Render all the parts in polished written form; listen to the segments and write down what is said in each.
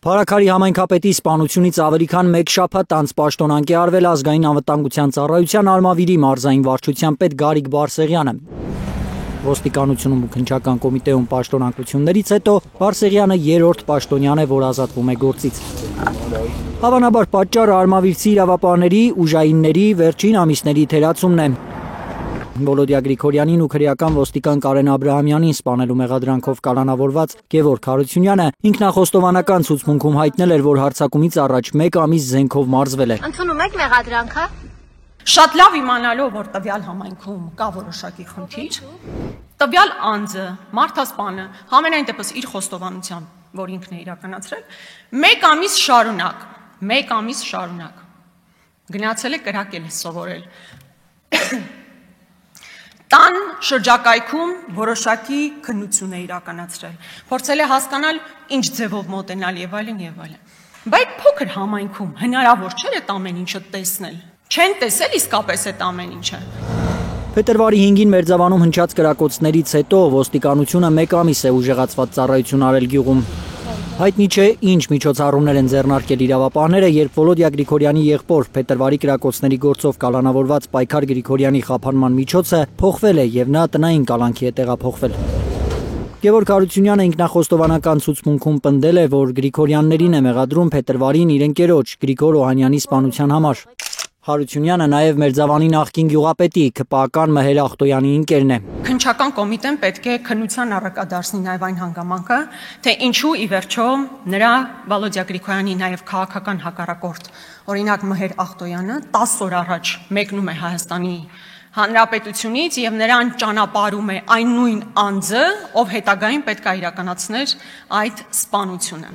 Փարաքարի համայնքապետի սպանությունից ավելի քան մեկ շաբաթ անց պաշտոնանկ է արվել ազգային անվտանգության ծառայության Արմավիրի մարզային վարչության պետ Գարիկ Բարսեղյանը։ Ոստիկանությունում ու քննչական կոմիտեում պաշտոնանկություններից հետո Բարսեղյանը երրորդ պաշտոնյան է, որ ազատվում է գործից։ Հավանաբար պատճառը արմավիրցի իրավապահների, ուժայինների վերջին ամիսների թերացումն է։ Վոլոդիա Գրիգորյանին ու քրեական ոստիկան Կարեն Աբրահամյանին սպանելու մեղադրանքով կալանավորված Գևորգ Հարությունյանը ինքնախոստովանական ցուցմունքում հայտնել էր, որ հարձակումից առաջ մեկ ամիս զենքով մարզվել է։ Ընդունում եք մեղադրանքը։ Շատ լավ իմանալով, որ տվյալ համայնքում կա որոշակի խնդիր, տվյալ անձը, մարդասպանը, համենայն դեպս իր խոստովանությամբ, որ ինքն է իրականացրել, մեկ ամիս շարունակ գնացել է կրակել է սովորել։ Տան շրջակայքում որոշակի քննություն է իրականացրել, փորձել է հասկանալ ինչ ձևով մոտենալ եւ այլն եւ այլն։ Բայց փոքր համայնքում հնարավոր չէ այդ ամեն ինչը տեսնել։ Չեն տեսել իսկապես այդ ամեն ինչը։ Փետրվարի 5-ին Մերձավանում հնչած կրակոցներից հետո ոստիկանությունը մեկ ամիս է ուժեղացված ծառայություն արել գյուղում։ Հայտնի չէ ինչ միջոցառումներ են ձեռնարկել իրավապահները, երբ Վոլոդիա Գրիգորյանի եղբոր փետրվարի կրակոցների գործով կալանավորված Պայքար Գրիգորյանի խափանման միջոցը փոխվել է եւ նա տնային կալանքի է տեղափոխվել։ Գևորգ Հարությունյանը ինքնախոստովանական ցուցմունքում պնդել է, որ Գրիգորյաններին է մեղադրում փետրվարին իր ընկերոջ Գրիգոր Օհանյանի սպանության համար։ Հարությունյանը նաև Մերձավանի նախկին գյուղապետի ԿՊԱ-ական Մհեր Ախտոյանի ընկերն է։ Քննչական կոմիտեն պետք է քննության առարկա դարձնի նաև այն հանգամանքը, թե ինչու ի վերջո նրա Վոլոդիա Գրիգորյանի նաև քաղաքական հակառակորդ, օրինակ Մհեր Ախտոյանը 10 օր առաջ մեկնում է Հայաստանի Հանրապետությունից եւ նրան ճանապարհում է այն նույն անձը, ով հետագային պետք է իրականացներ այդ սպանությունը։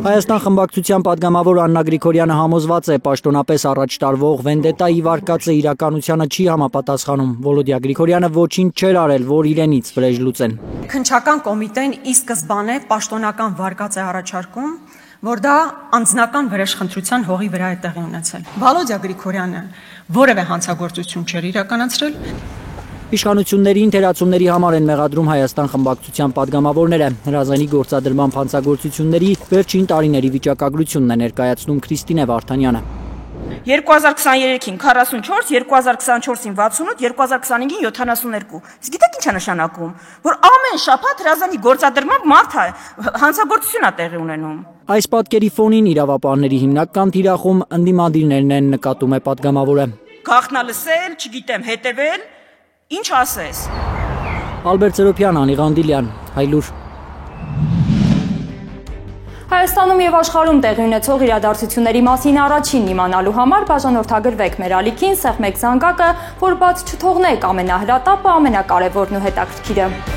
Հայաստան խմբակցության падգամավոր Աննա Գրիգորյանը համոզված է, պաշտոնապես առաջ տարվող վենդետայի վարկածը իրականությանը չի համապատասխանում։ Վոլոդիա Գրիգորյանը ոչինչ չէր արել, որ իրենից վրեժ լուծեն։ Քննչական կոմիտեն ի սկզբանե պաշտոնական վարկած է առաջարկում, որ դա անձնական վրեժխնդրության հողի վրա է տեղի ունեցել։ Վոլոդիա Գրիգորյանը որևէ հանցագործություն չէր իրականացրել։ Իշխանությունների ինտերացումների համար են մեղադրում Հայաստան խմբակցության падգամավորները։ Հրազանի գործադրման հանցագործությունների վերջին տարիների վիճակագրությունն է ներկայացնում Քրիստինե Վարդանյանը։ 2023-ին 44, 2024-ին 68, 2025-ին 72։ Իսկ գիտեք ինչ է նշանակում, որ ամեն շաբաթ հրազանի գործադրմամբ մարդ հանցագործություն է տեղի ունենում։ Այս պատկերի ֆոնին իրավապահների հիմնական թիրախում ընդդիմադիրներն են, նկատում է падգամավորը։ Գաղտնալսել, չգիտեմ, հետևել, ինչ ասես։ Ալբերտ Սերոբյան, Անի Ղանդիլյան, Հայլուր։ Հայաստանում եւ աշխարհում տեղի ունեցող իրադարձությունների մասին առաջինն իմանալու համար բաժանորդագրվեք մեր ալիքին, սեղմեք զանգակը, որ բաց չթողնեք ամենահրատապը, ամենակարևորն ու հետաքրքիրը։